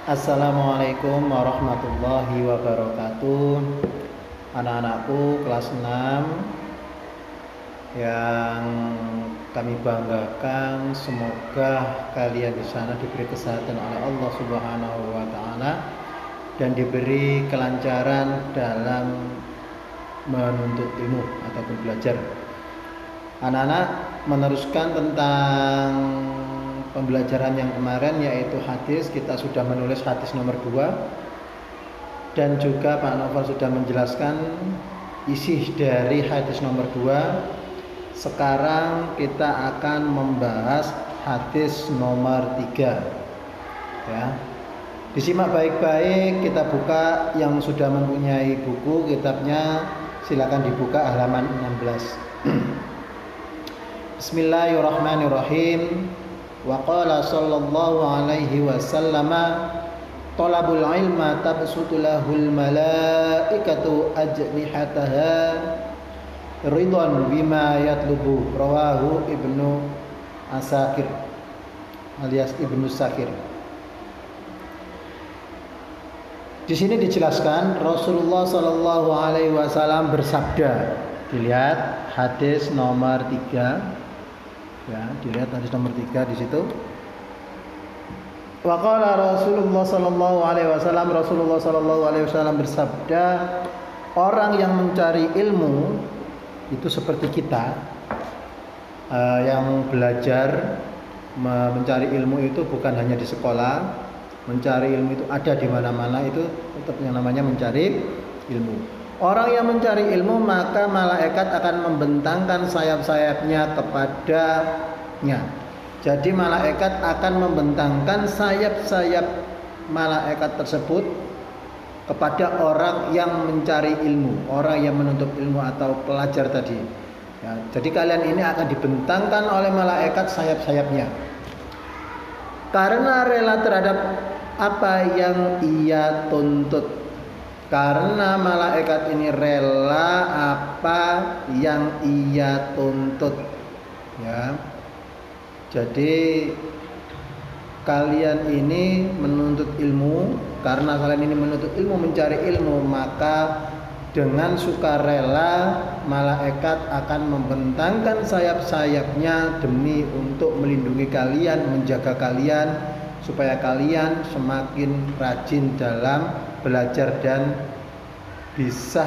Assalamualaikum warahmatullahi wabarakatuh. Anak-anakku kelas 6 yang kami banggakan, semoga kalian di sana diberi kesehatan oleh Allah Subhanahu wa taala dan diberi kelancaran dalam menuntut ilmu ataupun belajar. Anak-anak meneruskan tentang pembelajaran yang kemarin, yaitu hadis. Kita sudah menulis hadis nomor 2 dan juga Pak Novel sudah menjelaskan isi dari hadis nomor 2. Sekarang kita akan membahas hadis nomor 3 ya. Disimak baik-baik, kita buka. Yang sudah mempunyai buku kitabnya silakan dibuka halaman 16. Bismillahirrahmanirrahim. Wa qala sallallahu alaihi wasallam, talabul ilma tabsutu lahul malaikatu ajnihataha ridwan bima yatlubu. Rawahu Ibnu Asakir alias Ibnu Sakir. Di sini dijelaskan Rasulullah sallallahu alaihi wasallam bersabda. Dilihat hadis nomor 3. Ya, dilihat hadis nomor 3 di situ. Wa qala Rasulullah sallallahu alaihi wasallam, Rasulullah sallallahu alaihi wasallam bersabda, orang yang mencari ilmu itu seperti kita yang belajar. Mencari ilmu itu bukan hanya di sekolah, mencari ilmu itu ada di mana-mana, itu tetap yang namanya mencari ilmu. Orang yang mencari ilmu, maka malaikat akan membentangkan sayap-sayapnya kepadanya. Jadi malaikat akan membentangkan sayap-sayap malaikat tersebut kepada orang yang mencari ilmu, orang yang menuntut ilmu atau pelajar tadi ya. Jadi kalian ini akan dibentangkan oleh malaikat sayap-sayapnya karena rela terhadap apa yang ia tuntut. Karena malaikat ini rela apa yang ia tuntut ya. Jadi kalian ini menuntut ilmu, karena kalian ini menuntut ilmu, mencari ilmu, maka dengan sukarela malaikat akan membentangkan sayap-sayapnya demi untuk melindungi kalian, menjaga kalian, supaya kalian semakin rajin dalam belajar dan bisa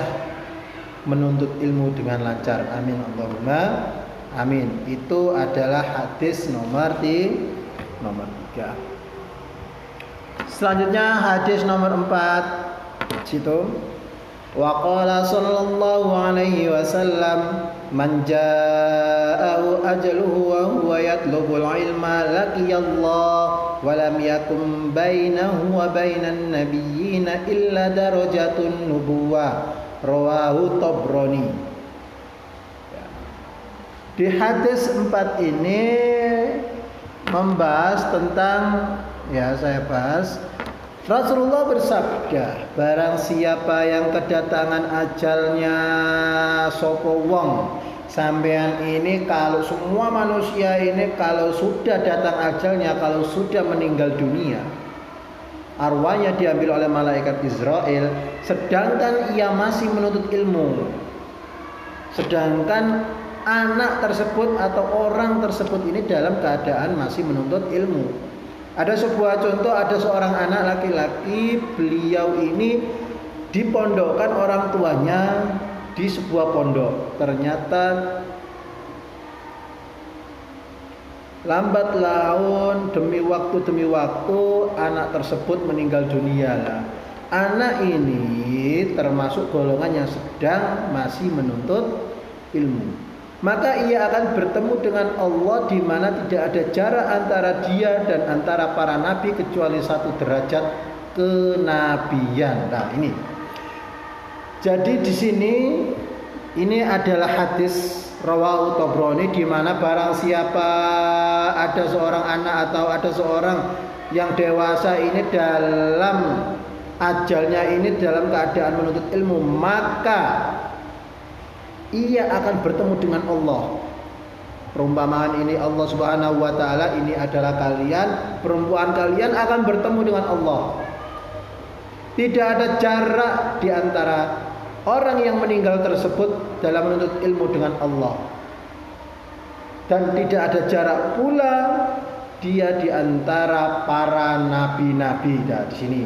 menuntut ilmu dengan lancar. Amin Allahumma amin. Itu adalah hadis nomor 3. Selanjutnya hadis nomor 4 situ. Wa qala sallallahu alaihi wasallam, man ja'ahu ajaluhu wa huwa yatlubul ilma laqiyallah wa lam yakum bainahu wa bainan nabiyyina illa darajatun nubuwah. Rawahu Tabrani. Di hadis 4 ini membahas tentang, ya saya bahas, Rasulullah bersabda, barang siapa yang kedatangan ajalnya sopo wong, sampean ini kalau semua manusia ini kalau sudah datang ajalnya, kalau sudah meninggal dunia, arwahnya diambil oleh malaikat Israel, sedangkan ia masih menuntut ilmu, sedangkan anak tersebut atau orang tersebut ini dalam keadaan masih menuntut ilmu. Ada sebuah contoh, ada seorang anak laki-laki, beliau ini dipondokkan orang tuanya di sebuah pondok. Ternyata lambat laun demi waktu anak tersebut meninggal dunia lah. Anak ini termasuk golongan yang sedang masih menuntut ilmu. Maka ia akan bertemu dengan Allah di mana tidak ada jarak antara dia dan antara para nabi kecuali 1 derajat kenabian. Nah, ini. Jadi di sini ini adalah hadis rawahu Tabrani, di mana barang siapa ada seorang anak atau ada seorang yang dewasa ini dalam ajalnya ini dalam keadaan menuntut ilmu, maka ia akan bertemu dengan Allah. Perumpamaan ini Allah Subhanahu wa taala, ini adalah kalian, perempuan kalian akan bertemu dengan Allah. Tidak ada jarak di antara orang yang meninggal tersebut dalam menuntut ilmu dengan Allah. Dan tidak ada jarak pula dia di antara para nabi-nabi. Nah, di sini.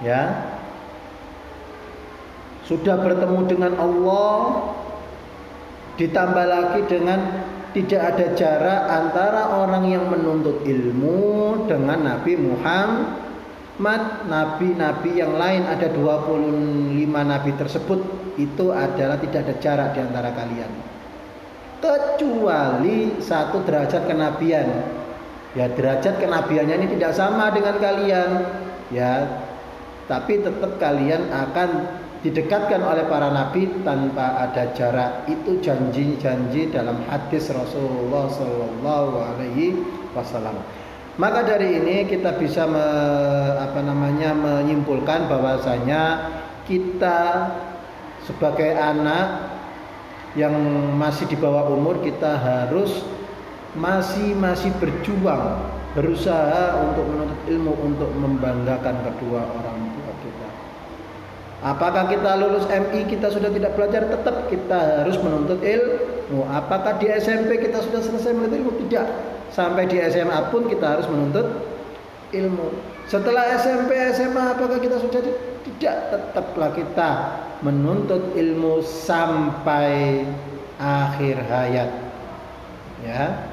Ya. Sudah bertemu dengan Allah, ditambah lagi dengan tidak ada jarak antara orang yang menuntut ilmu dengan Nabi Muhammad. Nabi-nabi yang lain ada 25 nabi tersebut, itu adalah tidak ada jarak di antara kalian, kecuali satu derajat kenabian. Ya, derajat kenabiannya ini tidak sama dengan kalian, ya, tapi tetap kalian akan didekatkan oleh para nabi tanpa ada jarak. Itu janji-janji dalam hadis Rasulullah Sallallahu Alaihi Wasallam. Maka dari ini kita bisa menyimpulkan bahwasanya kita sebagai anak yang masih di bawah umur, kita harus masih berjuang, berusaha untuk menuntut ilmu, untuk membanggakan kedua orang tua kita. Apakah kita lulus MI kita sudah tidak belajar? Tetap kita harus menuntut ilmu. Apakah di SMP kita sudah selesai menuntut ilmu? Tidak. Sampai di SMA pun kita harus menuntut ilmu. Setelah SMP, SMA apakah kita sudah? Tidak. Tetaplah kita menuntut ilmu sampai akhir hayat. Ya.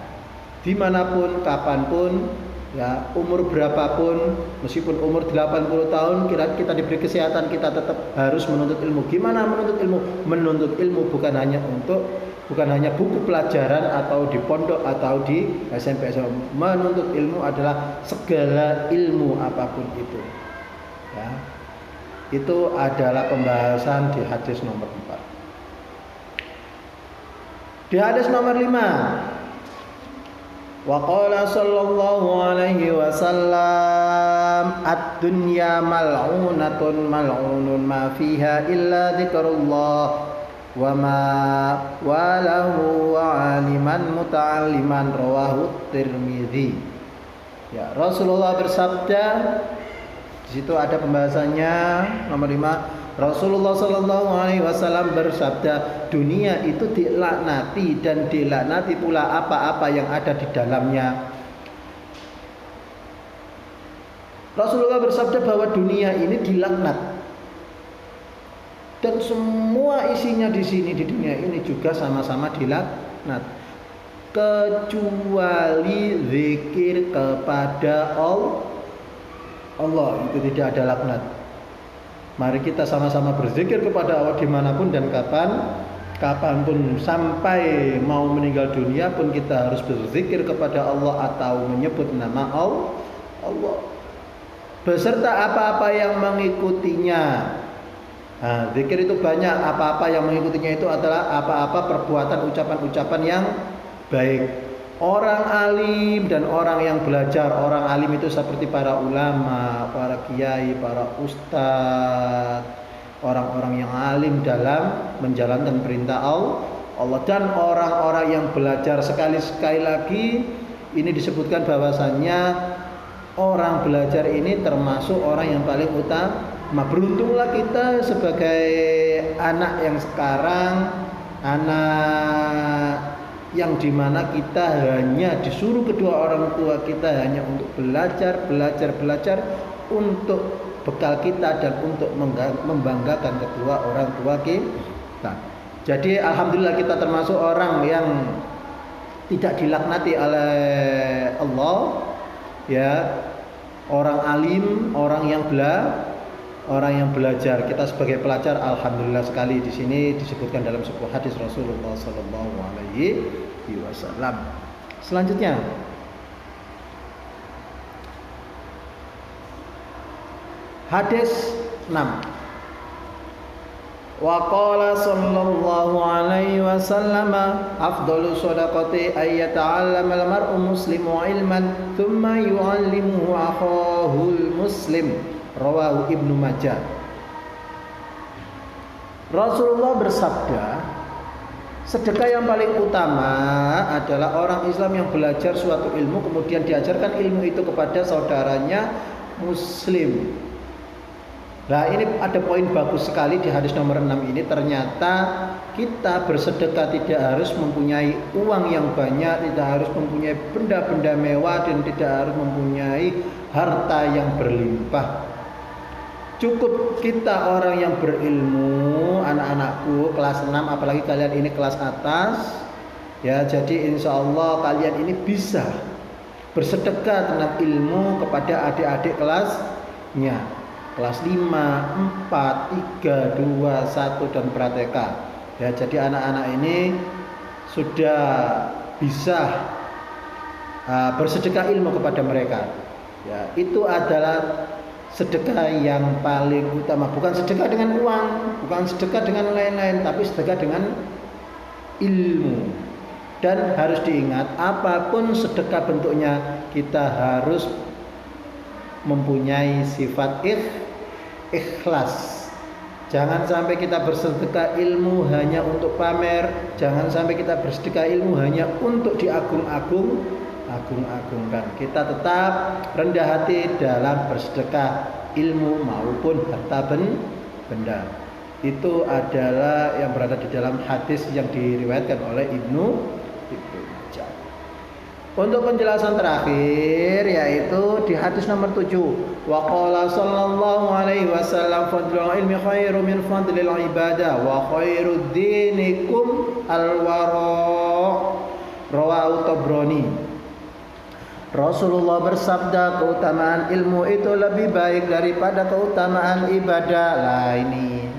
Dimanapun, kapanpun, ya, umur berapapun, meskipun umur 80 tahun kita diberi kesehatan, kita tetap harus menuntut ilmu. Gimana menuntut ilmu? Menuntut ilmu bukan hanya buku pelajaran atau di pondok atau di SMP SMA. Menuntut ilmu adalah segala ilmu apapun itu. Ya. Itu adalah pembahasan di hadis nomor 4. Di hadis nomor 5, wa qala sallallahu alaihi wasallam, ad-dunya mal'unatun mal'unun ma fiha illa dzikrullah wa ma walahu wa aliman muta'alliman, rawahu Tirmidzi. Ya, Rasulullah bersabda, di situ ada pembahasannya nomor 5. Rasulullah Sallallahu Alaihi Wasallam bersabda, dunia itu dilaknati dan dilaknati pula apa-apa yang ada di dalamnya. Rasulullah bersabda bahwa dunia ini dilaknat dan semua isinya di sini di dunia ini juga sama-sama dilaknat, kecuali zikir kepada Allah, itu tidak ada laknat. Mari kita sama-sama berzikir kepada Allah dimanapun dan kapanpun, sampai mau meninggal dunia pun kita harus berzikir kepada Allah atau menyebut nama Allah beserta apa-apa yang mengikutinya. Nah, zikir itu banyak, apa-apa yang mengikutinya itu adalah apa-apa perbuatan, ucapan-ucapan yang baik. Orang alim dan orang yang belajar. Orang alim itu seperti para ulama, para kiai, para ustadz, orang-orang yang alim dalam menjalankan perintah Allah. Dan orang-orang yang belajar, sekali lagi ini disebutkan bahwasannya orang belajar ini termasuk orang yang paling utama. Beruntunglah kita sebagai anak yang sekarang, anak yang dimana kita hanya disuruh kedua orang tua kita hanya untuk belajar untuk bekal kita dan untuk membanggakan kedua orang tua kita. Jadi alhamdulillah kita termasuk orang yang tidak dilaknati oleh Allah, ya, orang alim, orang yang belajar. Kita sebagai pelajar alhamdulillah sekali. Di sini disebutkan dalam sebuah hadis Rasulullah Sallallahu Alaihi Wasallam. Selanjutnya, hadis 6. Wa qala sallallahu alaihi wasallam, afdalu shadaqati ay yata'allama al-mar'u muslimu ilman thumma yu'allimuhu akhahul muslim, rawahu Ibnu Majah. Rasulullah bersabda, sedekah yang paling utama adalah orang Islam yang belajar suatu ilmu kemudian diajarkan ilmu itu kepada saudaranya muslim. Nah, ini ada poin bagus sekali di hadis nomor 6 ini. Ternyata kita bersedekah tidak harus mempunyai uang yang banyak, tidak harus mempunyai benda-benda mewah, dan tidak harus mempunyai harta yang berlimpah. Cukup kita orang yang berilmu, anak-anakku kelas 6, apalagi kalian ini kelas atas, ya, jadi insya Allah kalian ini bisa bersedekah tentang ilmu kepada adik-adik kelasnya. Kelas 5, 4, 3, 2, 1 dan praktek. Ya, jadi anak-anak ini sudah bisa bersedekah ilmu kepada mereka. Ya, itu adalah sedekah yang paling utama. Bukan sedekah dengan uang, bukan sedekah dengan lain-lain, tapi sedekah dengan ilmu. Dan harus diingat, apapun sedekah bentuknya, kita harus mempunyai sifat ikhlas. Jangan sampai kita bersedekah ilmu hanya untuk pamer. Jangan sampai kita bersedekah ilmu hanya untuk diagung-agungkan. Kita tetap rendah hati dalam bersedekah ilmu maupun harta benda. Itu adalah yang berada di dalam hadis yang diriwayatkan oleh Ibnu Majah. Untuk penjelasan terakhir yaitu di hadis nomor 7, wa qala sallallahu alaihi wasallam fadlul ilmi khairu min fadlil ibadah wa khairu dinikum al-wara', rawahu Tabrani. Rasulullah bersabda, keutamaan ilmu itu lebih baik daripada keutamaan ibadah. Lah ini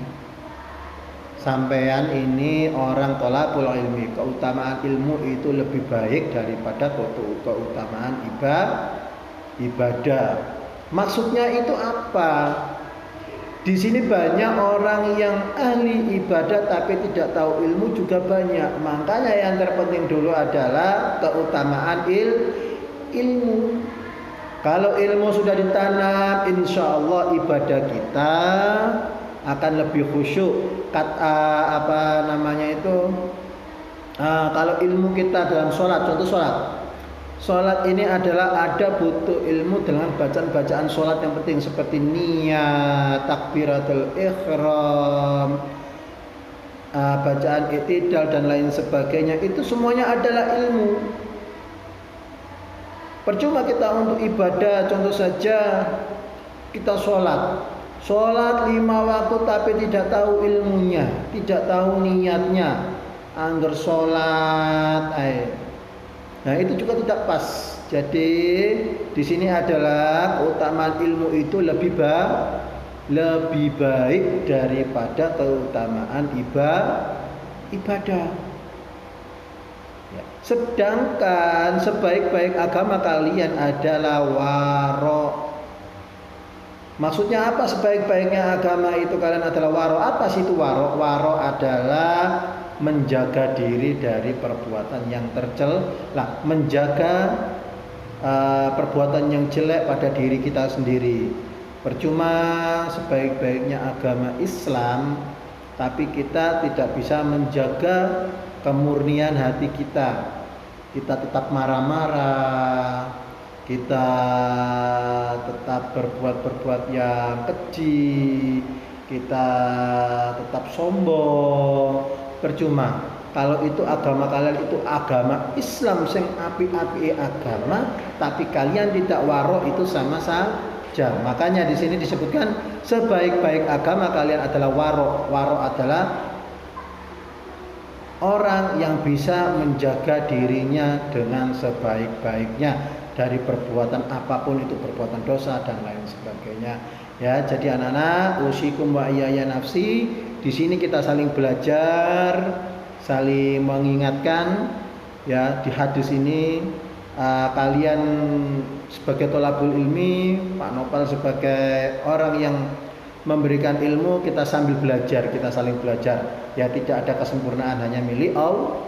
sampean ini orang thalabul ilmi, keutamaan ilmu itu lebih baik daripada keutamaan ibadah. Maksudnya itu apa? Di sini banyak orang yang ahli ibadah tapi tidak tahu ilmu juga banyak. Makanya yang terpenting dulu adalah keutamaan ilmu. Kalau ilmu sudah ditanam, insya Allah ibadah kita akan lebih khusyuk. Kalau ilmu kita dalam sholat, contoh sholat ini adalah ada butuh ilmu dengan bacaan-bacaan sholat yang penting seperti niat, takbiratul ihram, bacaan i'tidal dan lain sebagainya. Itu semuanya adalah ilmu. Percuma kita untuk ibadah, contoh saja kita sholat 5 waktu tapi tidak tahu ilmunya, tidak tahu niatnya, angger sholat. Nah, itu juga tidak pas. Jadi di sini adalah keutamaan ilmu itu lebih baik daripada keutamaan ibadah. Ya. Sedangkan sebaik-baik agama kalian adalah waro'. Maksudnya apa sebaik-baiknya agama itu kalian adalah waro? Apa sih itu waro? Waro adalah menjaga diri dari perbuatan yang tercela, menjaga perbuatan yang jelek pada diri kita sendiri. Percuma sebaik-baiknya agama Islam, tapi kita tidak bisa menjaga kemurnian hati kita. Kita tetap marah-marah, kita tetap berbuat yang keji, kita tetap sombong. Percuma. Kalau itu agama kalian itu agama Islam sing api-api agama, tapi kalian tidak waro, itu sama saja. Makanya di sini disebutkan sebaik-baik agama kalian adalah waro. Waro adalah orang yang bisa menjaga dirinya dengan sebaik-baiknya dari perbuatan apapun itu, perbuatan dosa dan lain sebagainya. Ya, jadi anak-anak, usikum wa iyaya nafsi. Di sini kita saling belajar, saling mengingatkan. Ya, di hadis ini kalian sebagai thalabul ilmi, Pak Nopal sebagai orang yang memberikan ilmu, kita sambil belajar, kita saling belajar. Ya, tidak ada kesempurnaan, hanya milik Allah.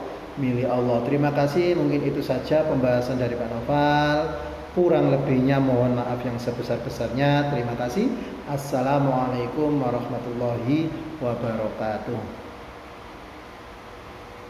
Terima kasih, mungkin itu saja pembahasan dari Pak Nopal. Kurang lebihnya mohon maaf yang sebesar-besarnya. Terima kasih. Assalamualaikum warahmatullahi wabarakatuh.